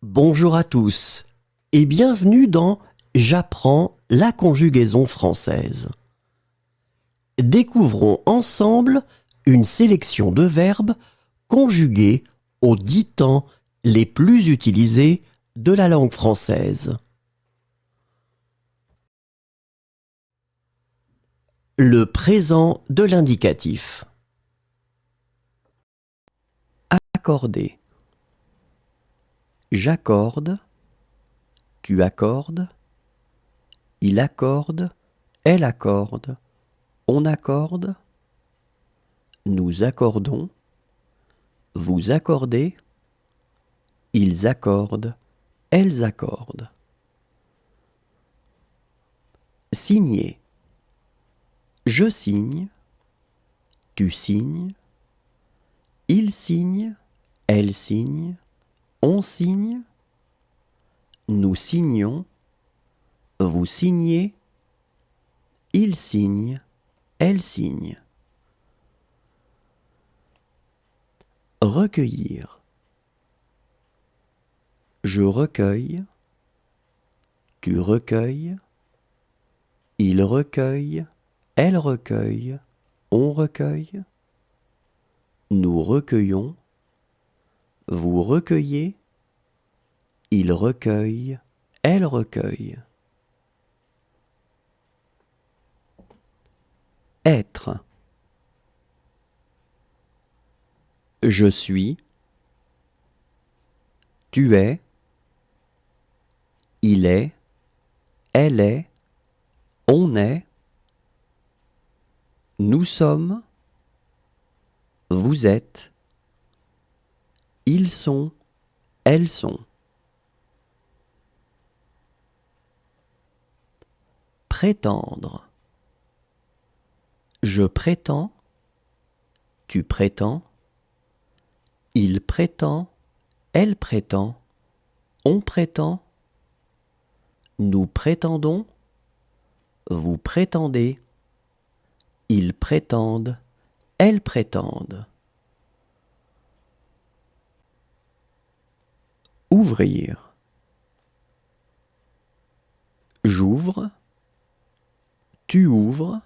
Bonjour à tous et bienvenue dans J'apprends la conjugaison française. Découvrons ensemble une sélection de verbes conjugués aux 10 temps les plus utilisés de la langue française. Le présent de l'indicatif. Accorder. J'accorde, tu accordes, il accorde, elle accorde, on accorde, nous accordons, vous accordez, ils accordent, elles accordent. Signer. Je signe, tu signes, il signe, elle signe, on signe, nous signons, vous signez, il signe, elle signe. Recueillir. Je recueille, tu recueilles, il recueille, elle recueille, on recueille, nous recueillons, vous recueillez, il recueille, elle recueille. Être. Je suis, tu es, il est, elle est, on est, nous sommes, vous êtes, ils sont, elles sont. Prétendre. Je prétends, tu prétends, il prétend, elle prétend, on prétend, nous prétendons, vous prétendez, ils prétendent, elles prétendent. Ouvrir. J'ouvre, tu ouvres,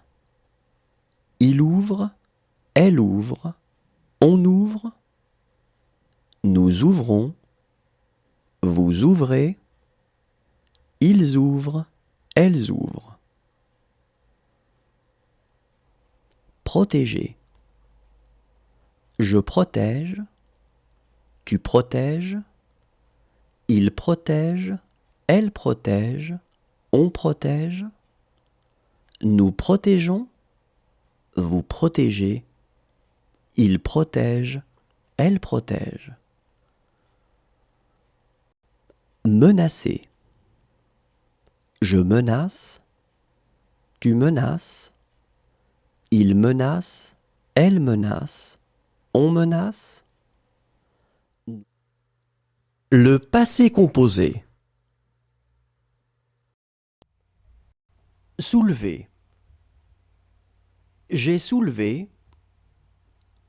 il ouvre, elle ouvre, on ouvre, nous ouvrons, vous ouvrez, ils ouvrent, elles ouvrent. Protéger. Je protège, tu protèges, il protège, elle protège, on protège, nous protégeons, vous protégez, il protège, elle protège. Menacer. Je menace, tu menaces, il menace, elle menace, on menace. Le passé composé. Soulever. J'ai soulevé,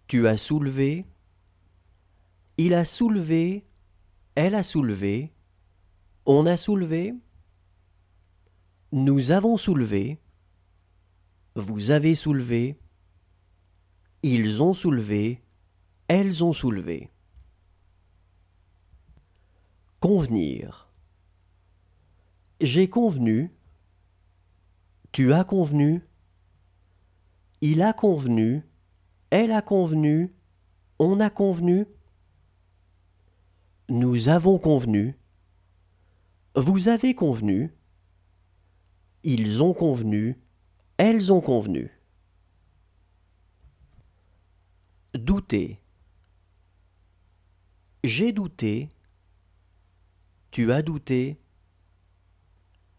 tu as soulevé, il a soulevé, elle a soulevé, on a soulevé, nous avons soulevé, vous avez soulevé, ils ont soulevé, elles ont soulevé. Convenir. J'ai convenu, tu as convenu, il a convenu, elle a convenu, on a convenu, nous avons convenu, vous avez convenu, ils ont convenu, elles ont convenu. Douter. J'ai douté, tu as douté,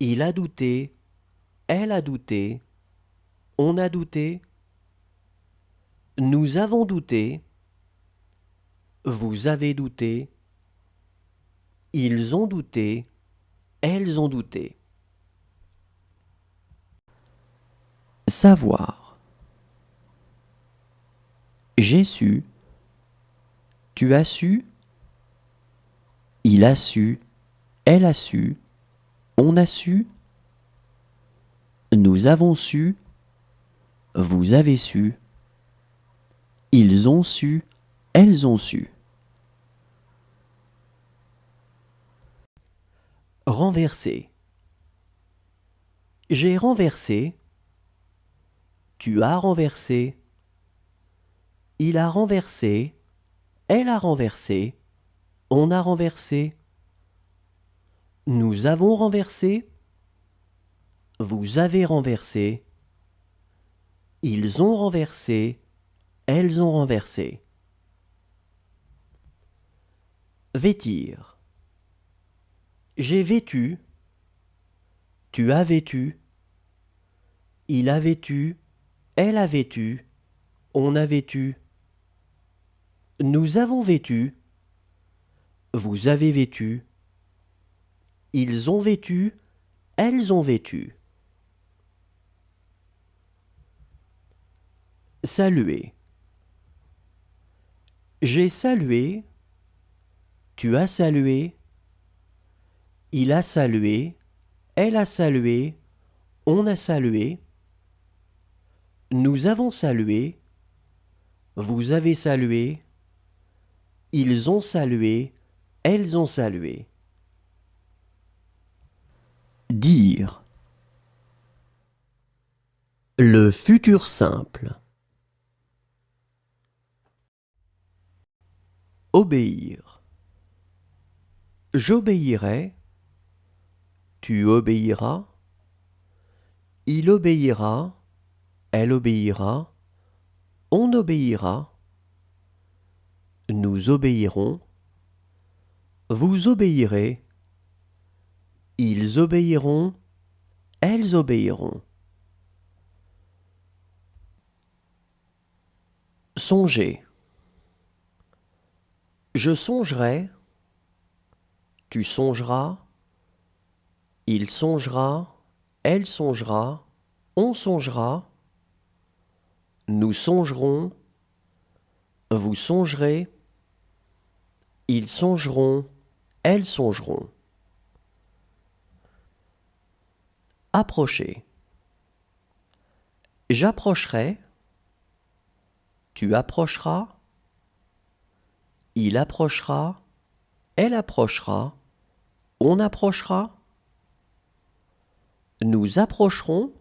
il a douté, elle a douté, on a douté, nous avons douté, vous avez douté, ils ont douté, elles ont douté. Savoir. J'ai su, tu as su, il Il a su, elle a su, on a su, nous avons su, vous avez su, ils ont su, elles ont su. Renverser. J'ai renversé, tu as renversé, il a renversé, elle a renversé, on a renversé, nous avons renversé, vous avez renversé, ils ont renversé, elles ont renversé. Vêtir. J'ai vêtu, tu as vêtu, il a vêtu, elle a vêtu, on a vêtu, nous avons vêtu, vous avez vêtu, ils ont vêtu, elles ont vêtu. Saluer. J'ai salué, tu as salué, il a salué, elle a salué, on a salué, nous avons salué, vous avez salué, ils ont salué, elles ont salué. Dire. Le futur simple. Obéir. J'obéirai, tu obéiras, il obéira, elle obéira, on obéira, nous obéirons, vous obéirez, ils obéiront, elles obéiront. Songer. Je songerai, tu songeras, il songera, elle songera, on songera, nous songerons, vous songerez, ils songeront, elles songeront. Approcher. J'approcherai, tu approcheras, il approchera, elle approchera, on approchera, nous approcherons,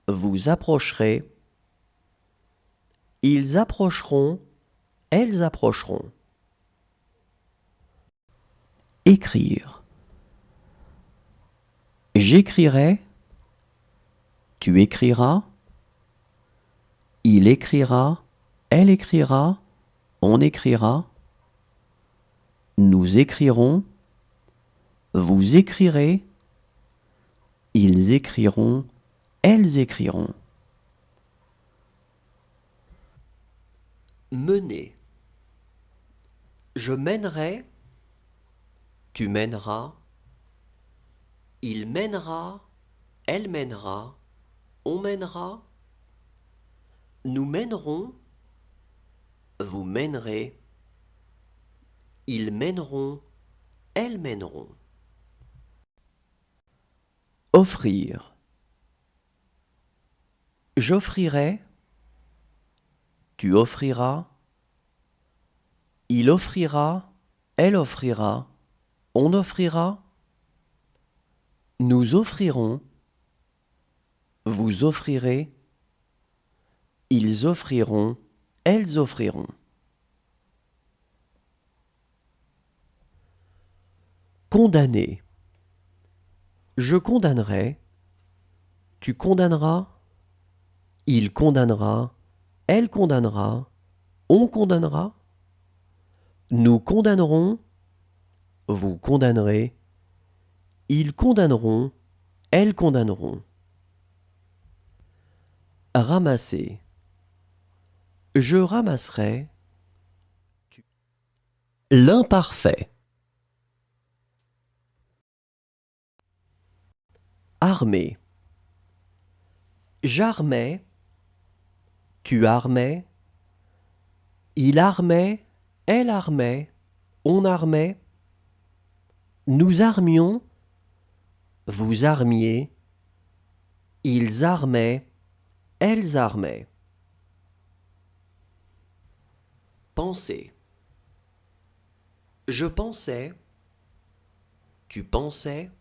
vous approcherez, ils approcheront, elles approcheront. Écrire. J'écrirai, tu écriras, il écrira, elle écrira, on écrira, nous écrirons, vous écrirez, ils écriront, elles écriront. Mener. Je mènerai, tu mèneras, il mènera, elle mènera, on mènera, nous mènerons, vous mènerez, ils mèneront, elles mèneront. Offrir. J'offrirai, tu offriras, il offrira, elle offrira, on offrira, nous offrirons, vous offrirez, ils offriront, elles offriront. Condamner. Je condamnerai, tu condamneras, il condamnera, elle condamnera, on condamnera, nous condamnerons, vous condamnerez, ils condamneront, elles condamneront. Ramasser. Je ramasserai. L'imparfait. Armer. J'armais, tu armais, il armait, elle armait, on armait, Nous armions, vous armiez, ils armaient, elles armaient. Penser. Je pensais, tu pensais,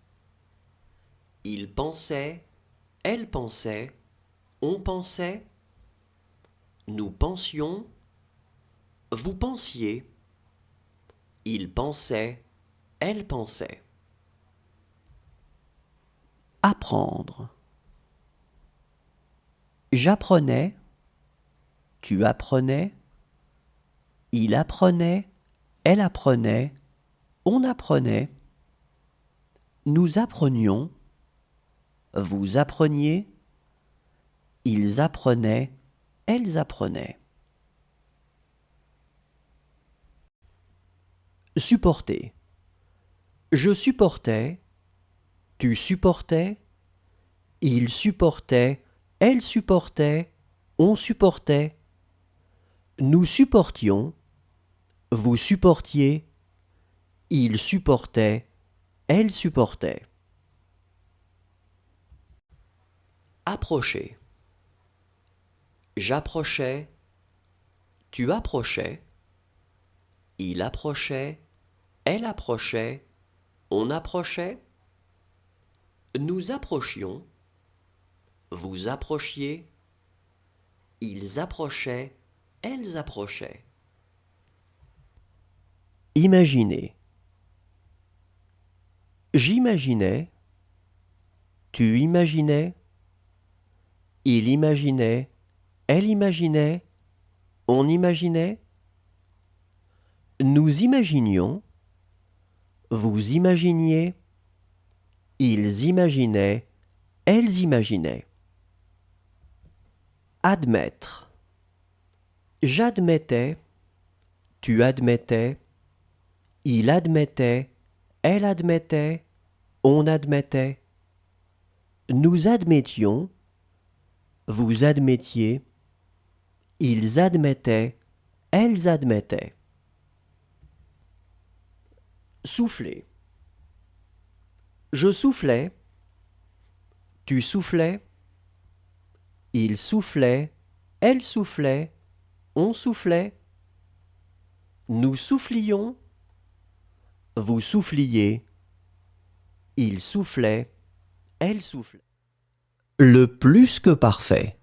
il pensait, elle pensait, on pensait, nous pensions, vous pensiez, il pensait, elle pensait. Apprendre. J'apprenais, tu apprenais, il apprenait, elle apprenait, on apprenait, nous apprenions, vous appreniez, ils apprenaient, elles apprenaient. Supporter. Je supportais, tu supportais, il supportait, elle supportait, on supportait, nous supportions, vous supportiez, il supportait, elle supportait. Approcher. J'approchais, tu approchais, il approchait, elle approchait, on approchait, nous approchions, vous approchiez, ils approchaient, elles approchaient. Imaginer. J'imaginais, tu imaginais, il imaginait, elle imaginait, on imaginait, nous imaginions, vous imaginiez, ils imaginaient, elles imaginaient. Admettre. J'admettais, tu admettais, il admettait, elle admettait, on admettait. Nous admettions, vous admettiez, ils admettaient, elles admettaient. Souffler. Je soufflais, tu soufflais, il soufflait, elle soufflait, on soufflait, nous soufflions, vous souffliez, il soufflait, elle soufflait. Le plus que parfait.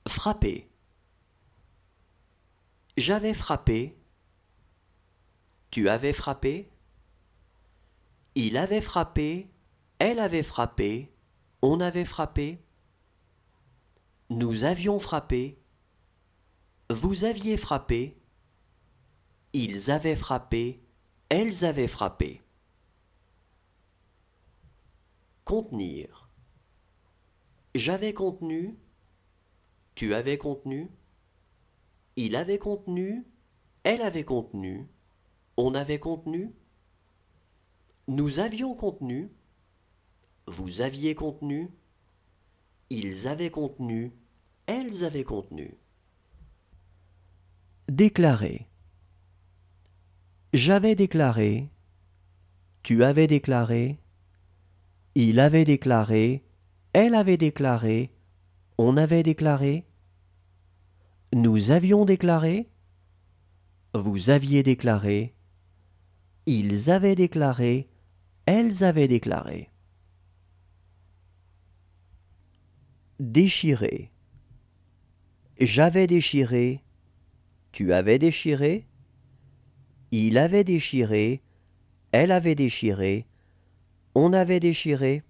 Frapper. J'avais frappé, tu avais frappé, il avait frappé, elle avait frappé, on avait frappé, nous avions frappé, vous aviez frappé, ils avaient frappé, elles avaient frappé. Contenir. J'avais contenu, tu avais contenu, il avait contenu, elle avait contenu, on avait contenu, nous avions contenu, vous aviez contenu, ils avaient contenu, elles avaient contenu. Déclarer. J'avais déclaré, tu avais déclaré, il avait déclaré, elle avait déclaré, on avait déclaré, nous avions déclaré, vous aviez déclaré, ils avaient déclaré, elles avaient déclaré. Déchirer. J'avais déchiré, tu avais déchiré, il avait déchiré, elle avait déchiré, on avait déchiré,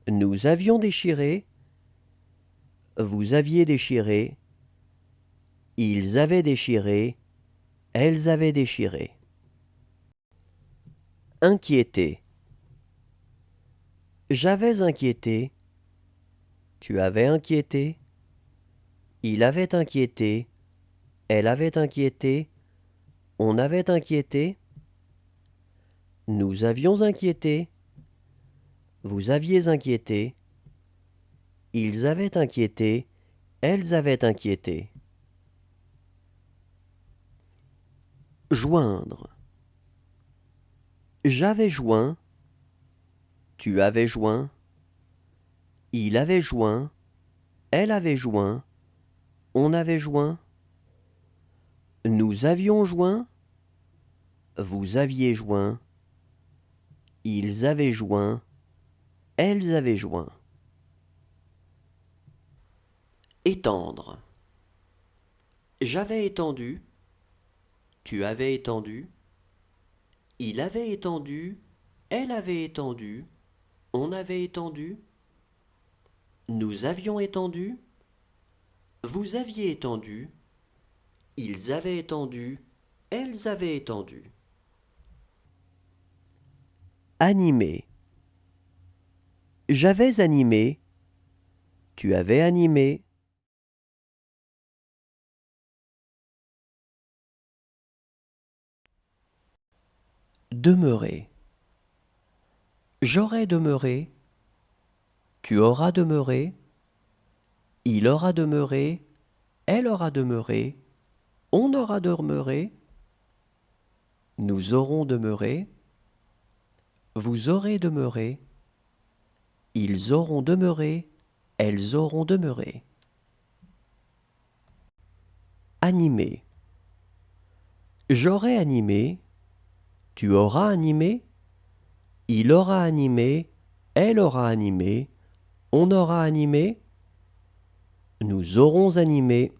nous avions déchiré, vous aviez déchiré, ils avaient déchiré, elles avaient déchiré. Inquiéter. J'avais inquiété, tu avais inquiété, il avait inquiété, elle avait inquiété, on avait inquiété, nous avions inquiété, vous aviez inquiété, ils avaient inquiété, elles avaient inquiété. Joindre. J'avais joint, tu avais joint, il avait joint, elle avait joint, on avait joint, nous avions joint, vous aviez joint, ils avaient joint, elles avaient joint. Étendre. J'avais étendu, tu avais étendu, il avait étendu, elle avait étendu, on avait étendu, nous avions étendu, vous aviez étendu, ils avaient étendu, elles avaient étendu. Animé. J'avais animé, tu avais animé. Demeurer. J'aurais demeuré, tu auras demeuré, il aura demeuré, elle aura demeuré, on aura demeuré, nous aurons demeuré, vous aurez demeuré, ils auront demeuré, elles auront demeuré. Animé. J'aurais animé, tu auras animé, il aura animé, elle aura animé, on aura animé, nous aurons animé,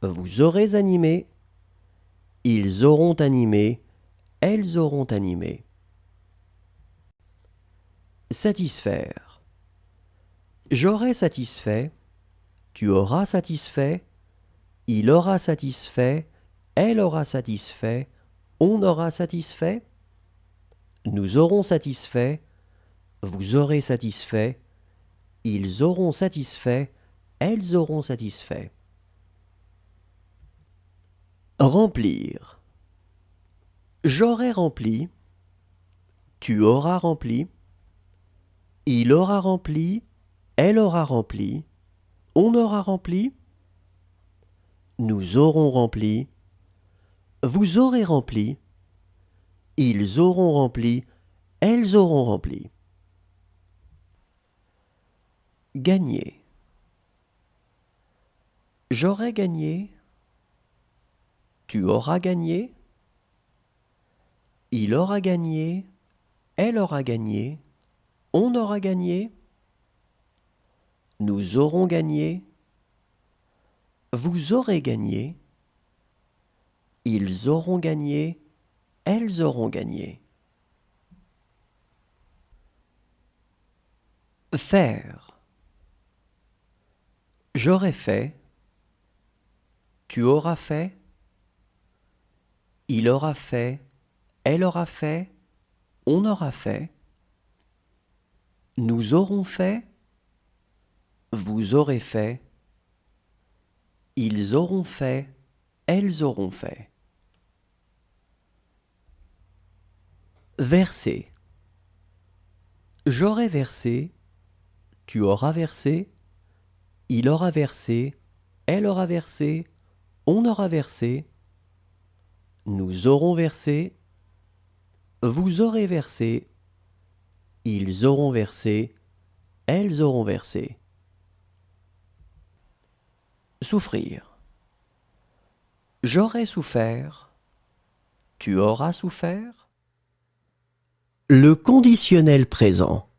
vous aurez animé, ils auront animé, elles auront animé. Satisfaire. J'aurai satisfait, tu auras satisfait, il aura satisfait, elle aura satisfait, on aura satisfait, nous aurons satisfait, vous aurez satisfait, ils auront satisfait, elles auront satisfait. Remplir. J'aurai rempli, tu auras rempli, il aura rempli, elle aura rempli, on aura rempli, nous aurons rempli, vous aurez rempli, ils auront rempli, elles auront rempli. Gagner. J'aurai gagné, tu auras gagné, il aura gagné, elle aura gagné, on aura gagné, nous aurons gagné, vous aurez gagné, ils auront gagné, elles auront gagné. Faire. J'aurai fait, tu auras fait, il aura fait, elle aura fait, on aura fait, nous aurons fait, vous aurez fait, ils auront fait, elles auront fait. Verser. J'aurai versé, tu auras versé, il aura versé, elle aura versé, on aura versé, nous aurons versé, vous aurez versé, ils auront versé, elles auront versé. Souffrir. J'aurai souffert, tu auras souffert. Le conditionnel présent.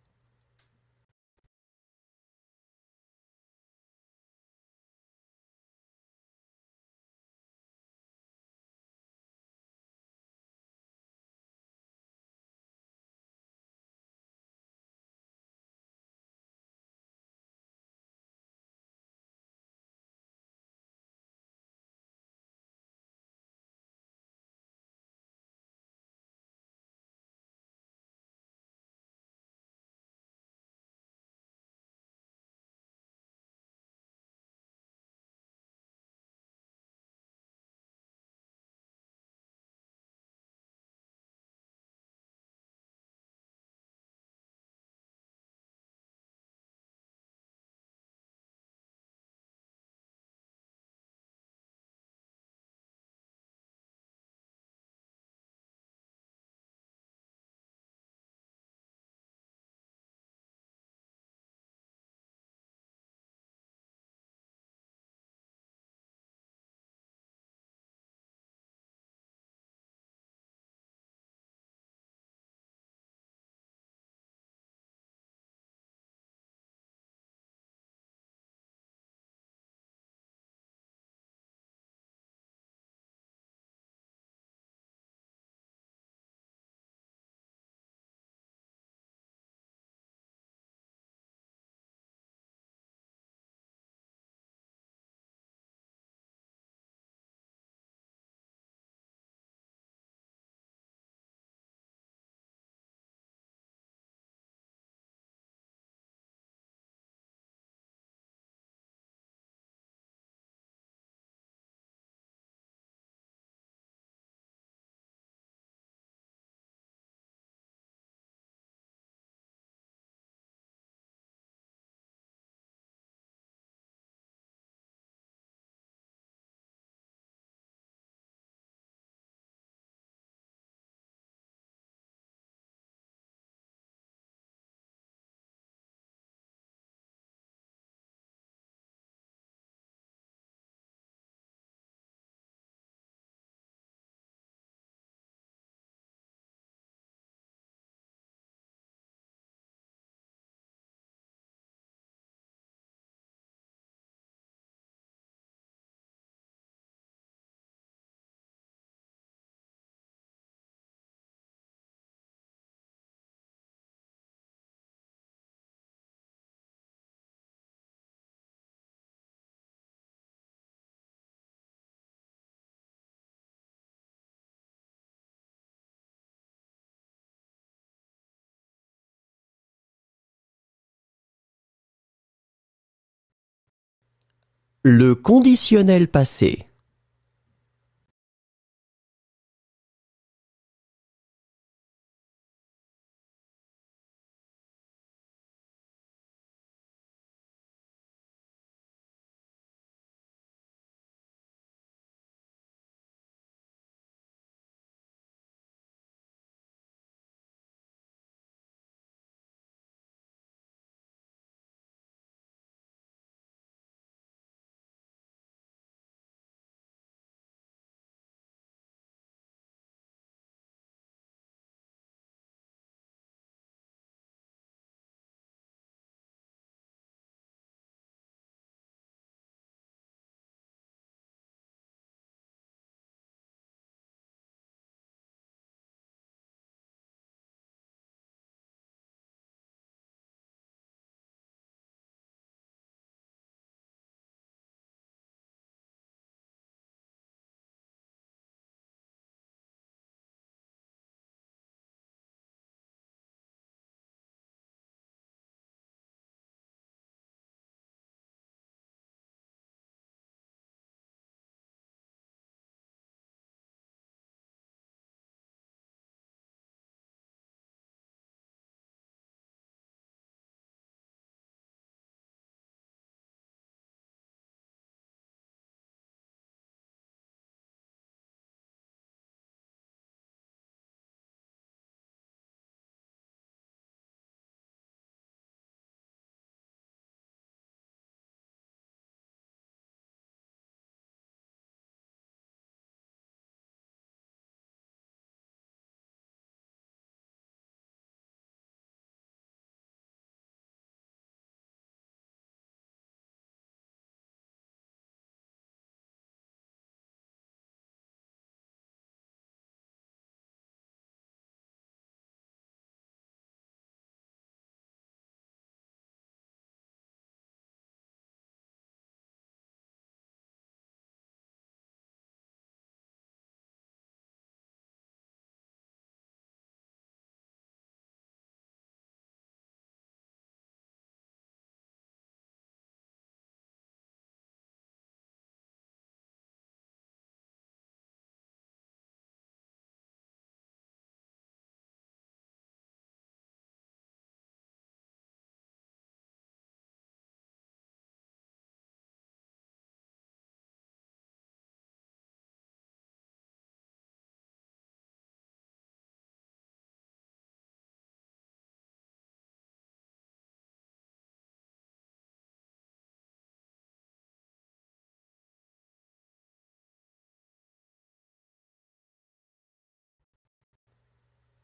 Le conditionnel passé.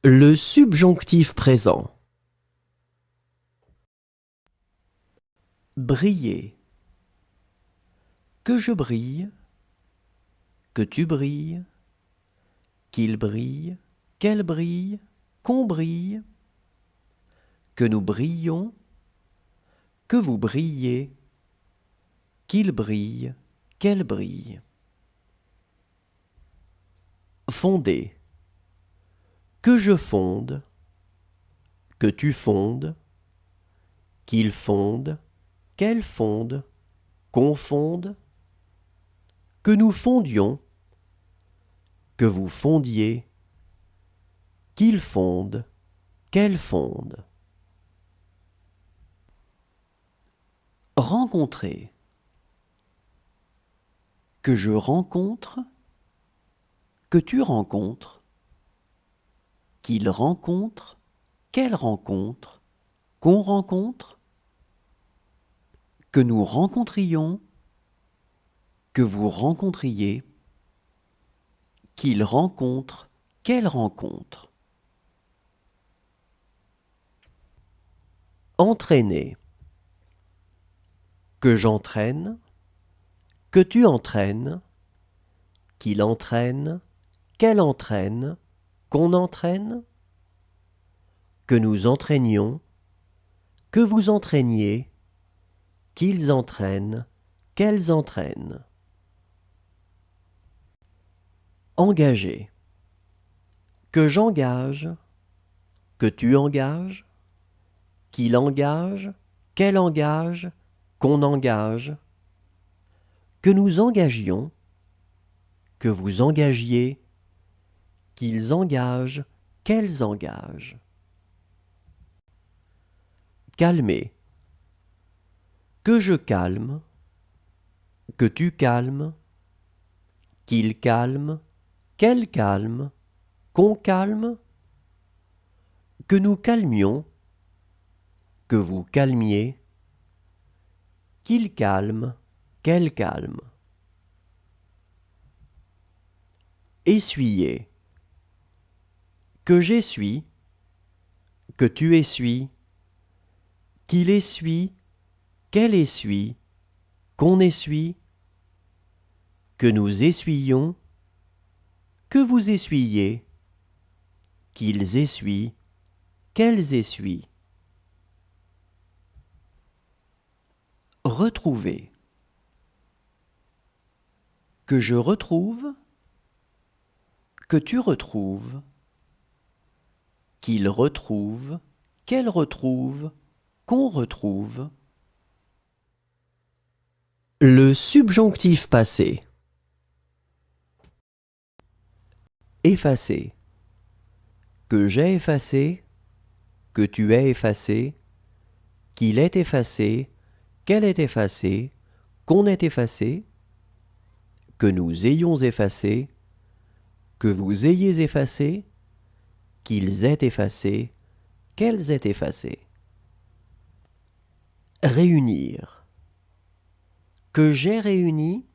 Le subjonctif présent. Briller. Que je brille, que tu brilles, qu'il brille, qu'elle brille, qu'on brille, que nous brillons, que vous brillez, qu'il brille, qu'elle brille. Fonder. Que je fonde, que tu fondes, qu'il fonde, qu'elle fonde, qu'on fonde, que nous fondions, que vous fondiez, qu'il fonde, qu'elle fonde. Rencontrer. Que je rencontre, que tu rencontres, qu'il rencontre, qu'elle rencontre, qu'on rencontre, que nous rencontrions, que vous rencontriez, qu'il rencontre, qu'elle rencontre. Entraîner. Que j'entraîne, que tu entraînes, qu'il entraîne, qu'elle entraîne, qu'on entraîne, que nous entraînions, que vous entraîniez, qu'ils entraînent, qu'elles entraînent. Engager. Que j'engage, que tu engages, qu'il engage, qu'elle engage, qu'on engage, que nous engagions, que vous engagiez, qu'ils engagent, qu'elles engagent. Calmer. Que je calme, que tu calmes, qu'il calme, qu'elle calme, qu'on calme, que nous calmions, que vous calmiez, qu'il calme, qu'elle calme. Essuyer. Que j'essuie, que tu essuies, qu'il essuie, qu'elle essuie, qu'on essuie, que nous essuyions, que vous essuyez, qu'ils essuient, qu'elles essuient. Retrouver. Que je retrouve, que tu retrouves, qu'il retrouve, qu'elle retrouve, qu'on retrouve. Le subjonctif passé. Effacer. Que j'ai effacé, que tu aies effacé, qu'il est effacé, qu'elle est effacée, qu'on est effacé, que nous ayons effacé, que vous ayez effacé, qu'ils aient effacé, qu'elles aient effacé. Réunir. Que j'ai réuni,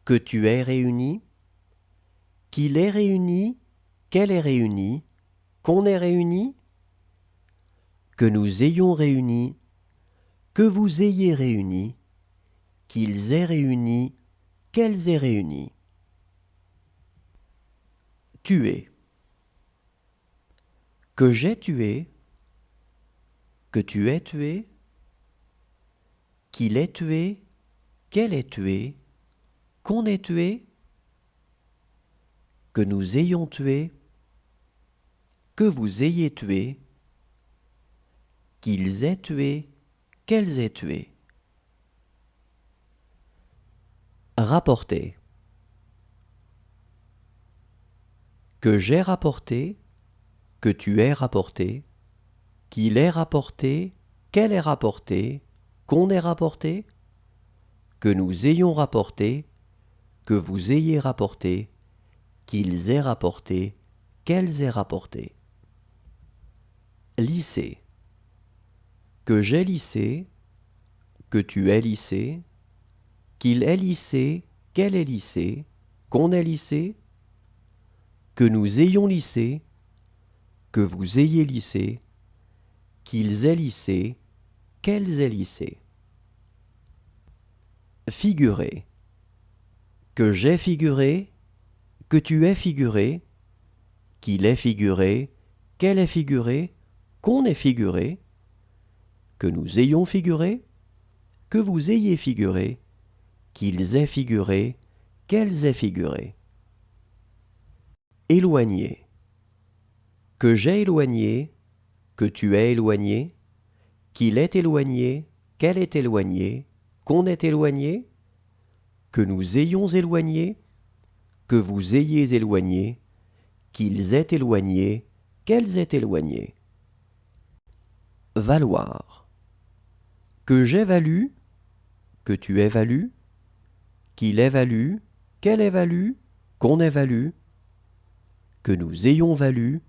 que tu aies réuni, qu'il ait réuni, qu'elle ait réuni, qu'on ait réuni, que nous ayons réuni, que vous ayez réuni, qu'ils aient réuni, qu'elles aient réuni. Tuer. Que j'ai tué, que tu aies tué, qu'il ait tué, qu'elle ait tué, qu'on ait tué, que nous ayons tué, que vous ayez tué, qu'ils aient tué, qu'elles aient tué. Rapporter. Que j'ai rapporté, que tu aies rapporté, qu'il ait rapporté, qu'elle ait rapporté, qu'on ait rapporté, que nous ayons rapporté, que vous ayez rapporté, qu'ils aient rapporté, qu'elles aient rapporté. Lisser. Que j'ai lissé, que tu aies lissé, qu'il ait lissé, qu'elle ait lissé, qu'on ait lissé, que nous ayons lissé, que vous ayez lissé, qu'ils aient lissé, qu'elles aient lissé. Figurer. Que j'ai figuré, que tu aies figuré, qu'il ait figuré, qu'elle ait figuré, qu'on ait figuré, que nous ayons figuré, que vous ayez figuré, qu'ils aient figuré, qu'elles aient figuré. Éloigner. Que j'ai éloigné, que tu aies éloigné, qu'il ait éloigné, qu'elle ait éloigné, qu'on ait éloigné, que nous ayons éloigné, que vous ayez éloigné, qu'ils aient éloigné, qu'elles aient éloigné. Valoir. Que j'ai valu, que tu aies valu, qu'il ait valu, qu'elle ait valu, qu'on ait valu, que nous ayons valu,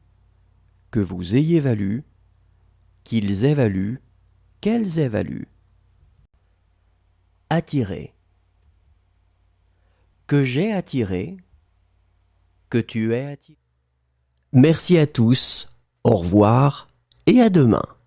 que vous ayez valu, qu'ils aient valu, qu'elles aient valu. Attirer. Que j'ai attiré, que tu aies attiré. Merci à tous, au revoir et à demain.